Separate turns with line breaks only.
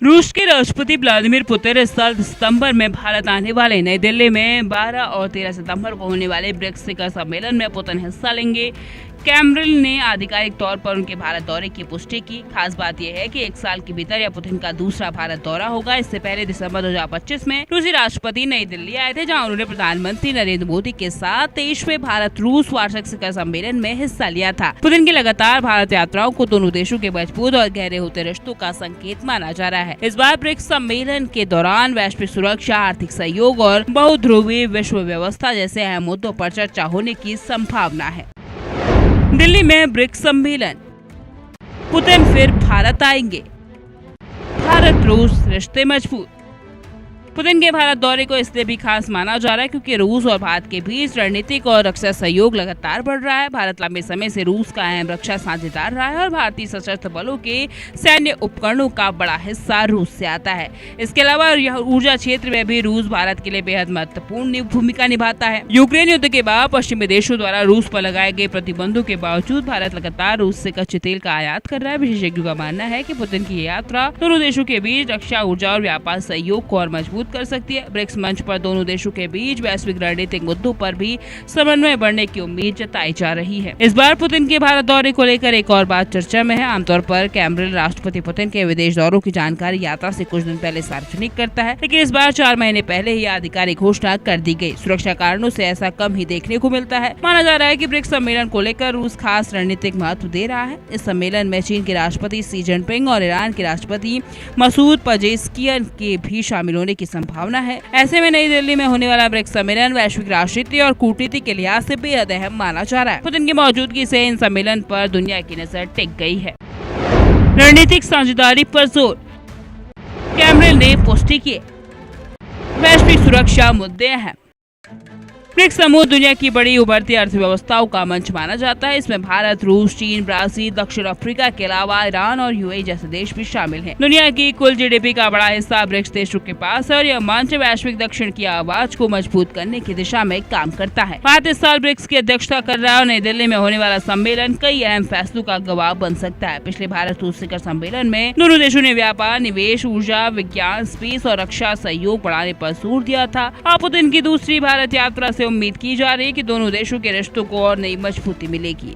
रूस के राष्ट्रपति व्लादिमीर पुतिन इस साल सितंबर में भारत आने वाले। नई दिल्ली में 12 और 13 सितंबर को होने वाले ब्रिक्स शिखर सम्मेलन में पुतिन हिस्सा लेंगे। कैमरल ने आधिकारिक तौर पर उनके भारत दौरे की पुष्टि की। खास बात यह है कि एक साल के भीतर यह पुतिन का दूसरा भारत दौरा होगा। इससे पहले दिसंबर 2025 में रूसी राष्ट्रपति नई दिल्ली आए थे, जहां उन्होंने प्रधानमंत्री नरेंद्र मोदी के साथ 23वें भारत रूस वार्षिक शिखर सम्मेलन में हिस्सा लिया था। पुतिन की लगातार भारत यात्राओं को दोनों देशों के मजबूत और गहरे होते रिश्तों का संकेत माना जा रहा है। इस बार ब्रिक्स सम्मेलन के दौरान वैश्विक सुरक्षा, आर्थिक सहयोग और बहुध्रुवीय विश्व व्यवस्था जैसे अहम मुद्दों पर चर्चा होने की संभावना है। दिल्ली में ब्रिक्स सम्मेलन, पुतिन फिर भारत आएंगे। भारत रूस रिश्ते मजबूत। पुतिन के भारत दौरे को इसलिए भी खास माना जा रहा है क्योंकि रूस और भारत के बीच रणनीतिक और रक्षा सहयोग लगातार बढ़ रहा है। भारत लंबे समय से रूस का अहम रक्षा साझेदार रहा है और भारतीय सशस्त्र बलों के सैन्य उपकरणों का बड़ा हिस्सा रूस से आता है। इसके अलावा ऊर्जा क्षेत्र में भी रूस भारत के लिए बेहद महत्वपूर्ण भूमिका निभाता है। यूक्रेन युद्ध के बाद पश्चिमी देशों द्वारा रूस पर लगाए गए प्रतिबंधों के बावजूद भारत लगातार रूस से कच्चे तेल का आयात कर रहा है। विशेषज्ञों का मानना है कि पुतिन की यात्रा दोनों देशों के बीच रक्षा, ऊर्जा और व्यापार सहयोग को और मजबूत कर सकती है। ब्रिक्स मंच पर दोनों देशों के बीच वैश्विक रणनीतिक मुद्दों पर भी समन्वय बढ़ने की उम्मीद जताई जा रही है। इस बार पुतिन के भारत दौरे को लेकर एक और बात चर्चा में है। आमतौर पर कैमरल राष्ट्रपति पुतिन के विदेश दौरों की जानकारी यात्रा से कुछ दिन पहले सार्वजनिक करता है, लेकिन इस बार 4 महीने पहले ही आधिकारिक घोषणा कर दी गई। सुरक्षा कारणों से ऐसा कम ही देखने को मिलता है। माना जा रहा है कि ब्रिक्स सम्मेलन को लेकर रूस खास रणनीतिक महत्व दे रहा है। इस सम्मेलन में चीन के राष्ट्रपति शी जिनपिंग और ईरान के राष्ट्रपति मसूद पेजेश्कियान के भी शामिल होने की संभावना है। ऐसे में नई दिल्ली में होने वाला ब्रिक्स सम्मेलन वैश्विक राजनीति और कूटनीति के लिहाज से बेहद अहम माना जा रहा है। पुतिन की मौजूदगी से इन सम्मेलन पर दुनिया की नजर टिक गई है। रणनीतिक साझेदारी पर जोर, कैमरल ने पुष्टि की। वैश्विक सुरक्षा मुद्दे हैं। ब्रिक्स समूह दुनिया की बड़ी उभरती अर्थव्यवस्थाओं का मंच माना जाता है। इसमें भारत, रूस, चीन, ब्राजील, दक्षिण अफ्रीका के अलावा ईरान और यूएई जैसे देश भी शामिल हैं। दुनिया की कुल जीडीपी का बड़ा हिस्सा ब्रिक्स देशों के पास है और यह मंच वैश्विक दक्षिण की आवाज को मजबूत करने की दिशा में काम करता है। भारत इस साल ब्रिक्स की अध्यक्षता कर रहा है और नई दिल्ली में होने वाला सम्मेलन कई अहम फैसलों का गवाह बन सकता है। पिछले भारत रूस शिखर सम्मेलन में दोनों देशों ने व्यापार, निवेश, ऊर्जा, विज्ञान, स्पेस और रक्षा सहयोग बढ़ाने पर जोर दिया था। अब पुतिन की दूसरी भारत यात्रा से उम्मीद की जा रही है कि दोनों देशों के रिश्तों को और नई मजबूती मिलेगी।